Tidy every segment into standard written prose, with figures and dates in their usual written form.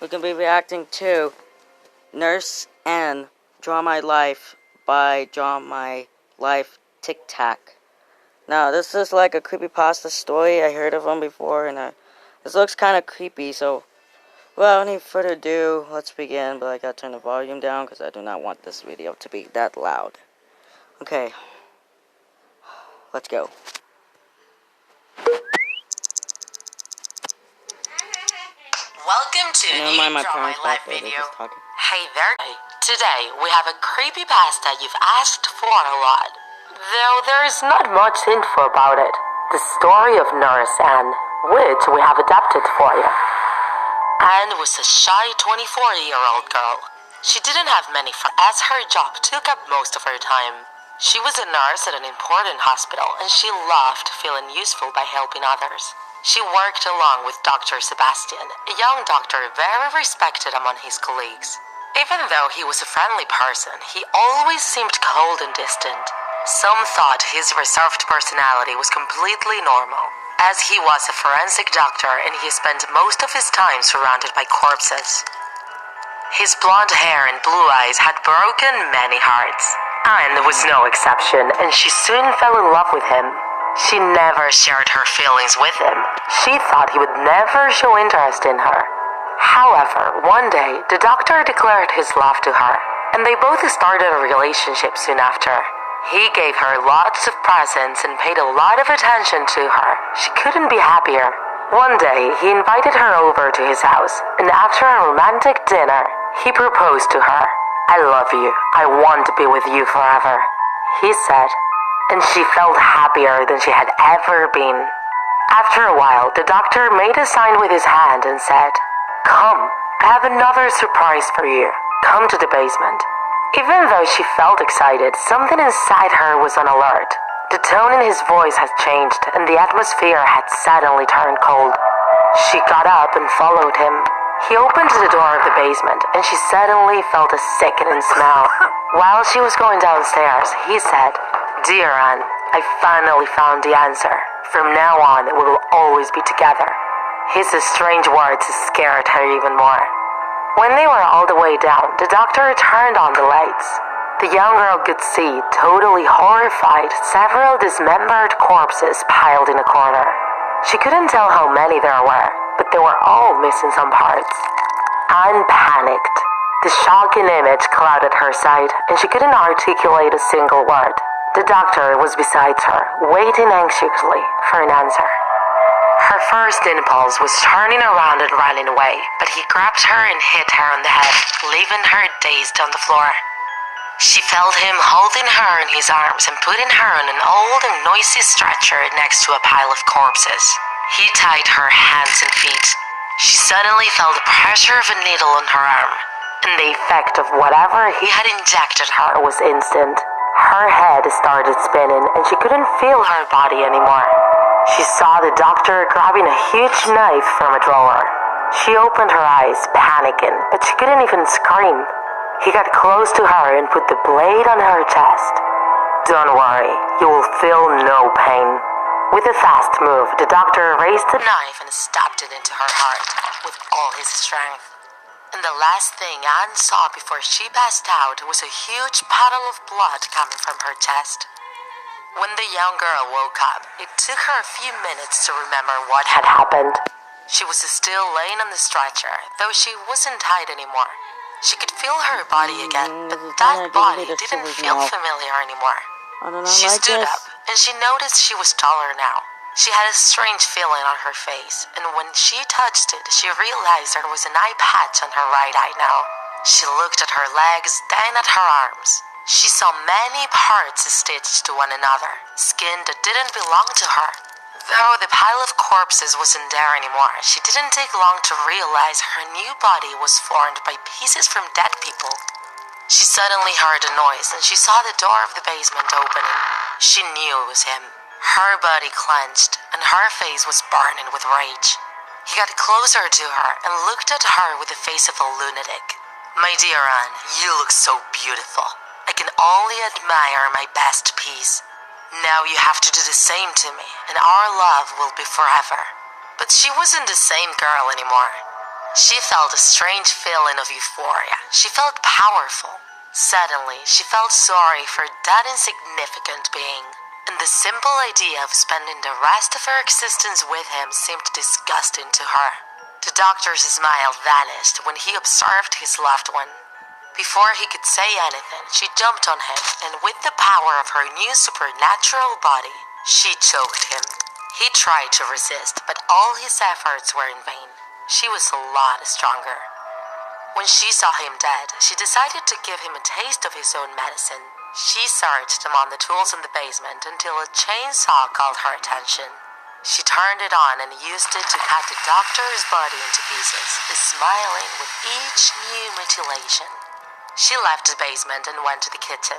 we can be reacting to Nurse N, Draw My Life by Draw My Life Tic Tac. Now, this is like a creepypasta story. I heard of them before, and this looks kind of creepy, so without any further ado, let's begin. But I gotta turn the volume down because I do not want this video to be that loud. Okay, let's go. Welcome to a new my Draw My parents Life back there, video. they're just talking. Hey there. Today we have a creepypasta you've asked for a lot. Though there's not much info about it. The story of Nurse Anne, which we have adapted for you. Anne was a shy 24-year-old girl. She didn't have many friends as her job took up most of her time. She was a nurse at an important hospital and she loved feeling useful by helping others. She worked along with Dr. Sebastian, a young doctor very respected among his colleagues. Even though he was a friendly person, he always seemed cold and distant. Some thought his reserved personality was completely normal, as he was a forensic doctor and he spent most of his time surrounded by corpses. His blonde hair and blue eyes had broken many hearts. Anne was no exception, and she soon fell in love with him. She never shared her feelings with him. She thought he would never show interest in her. However, one day, the doctor declared his love to her, and they both started a relationship soon after. He gave her lots of presents and paid a lot of attention to her. She couldn't be happier. One day, he invited her over to his house, and after a romantic dinner, he proposed to her. "I love you. I want to be with you forever," he said. And she felt happier than she had ever been. After a while, the doctor made a sign with his hand and said, "Come, I have another surprise for you. Come to the basement." Even though she felt excited, something inside her was on alert. The tone in his voice had changed, and the atmosphere had suddenly turned cold. She got up and followed him. He opened the door of the basement, and she suddenly felt a sickening smell. While she was going downstairs, he said, "Dear Anne, I finally found the answer. From now on, we will always be together." His strange words scared her even more. When they were all the way down, the doctor turned on the lights. The young girl could see, totally horrified, several dismembered corpses piled in a corner. She couldn't tell how many there were, but they were all missing some parts. Anne panicked. The shocking image clouded her sight, and she couldn't articulate a single word. The doctor was beside her, waiting anxiously for an answer. Her first impulse was turning around and running away, but he grabbed her and hit her on the head, leaving her dazed on the floor. She felt him holding her in his arms and putting her on an old and noisy stretcher next to a pile of corpses. He tied her hands and feet. She suddenly felt the pressure of a needle on her arm, and the effect of whatever he had injected her was instant. Her head started spinning and she couldn't feel her body anymore. She saw the doctor grabbing a huge knife from a drawer. She opened her eyes, panicking, but she couldn't even scream. He got close to her and put the blade on her chest. "Don't worry, you will feel no pain." With a fast move, the doctor raised the knife and stabbed it into her heart with all his strength. And the last thing Anne saw before she passed out was a huge puddle of blood coming from her chest. When the young girl woke up, it took her a few minutes to remember what had happened. She was still laying on the stretcher, though she wasn't tied anymore. She could feel her body again, but that body didn't feel familiar anymore. She stood up, and she noticed she was taller now. She had a strange feeling on her face, and when she touched it, she realized there was an eye patch on her right eye now. She looked at her legs, then at her arms. She saw many parts stitched to one another, skin that didn't belong to her. Though the pile of corpses wasn't there anymore, she didn't take long to realize her new body was formed by pieces from dead people. She suddenly heard a noise, and she saw the door of the basement opening. She knew it was him. Her body clenched, and her face was burning with rage. He got closer to her and looked at her with the face of a lunatic. "My dear Anne, you look so beautiful. I can only admire my best piece. Now you have to do the same to me, and our love will be forever." But she wasn't the same girl anymore. She felt a strange feeling of euphoria. She felt powerful. Suddenly, she felt sorry for that insignificant being, and the simple idea of spending the rest of her existence with him seemed disgusting to her. The doctor's smile vanished when he observed his loved one. Before he could say anything, she jumped on him, and with the power of her new supernatural body, she choked him. He tried to resist, but all his efforts were in vain. She was a lot stronger. When she saw him dead, she decided to give him a taste of his own medicine. She searched among the tools in the basement until a chainsaw called her attention. She turned it on and used it to cut the doctor's body into pieces, smiling with each new mutilation. She left the basement and went to the kitchen.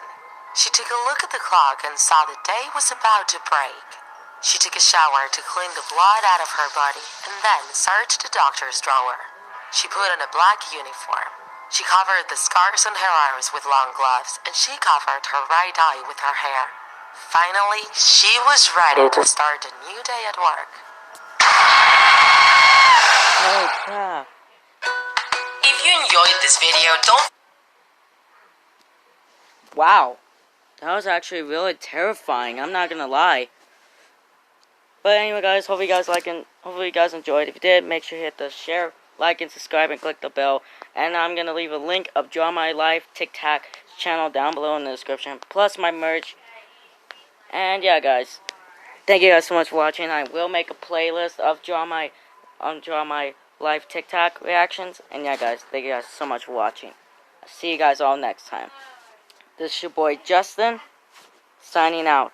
She took a look at the clock and saw the day was about to break. She took a shower to clean the blood out of her body and then searched the doctor's drawer. She put on a black uniform. She covered the scars on her arms with long gloves, and she covered her right eye with her hair. Finally, she was ready to start a new day at work. Oh crap. If you enjoyed this video, don't... Wow. That was actually really terrifying, I'm not gonna lie. But anyway guys, hopefully you guys enjoyed. If you did, make sure you hit the share, like, and subscribe, and click the bell. And I'm going to leave a link of Draw My Life TikTok channel down below in the description, plus my merch. And yeah guys, thank you guys so much for watching. I will make a playlist of Draw My Life TikTok reactions. And yeah guys, thank you guys so much for watching. I'll see you guys all next time. This is your boy Justin, signing out.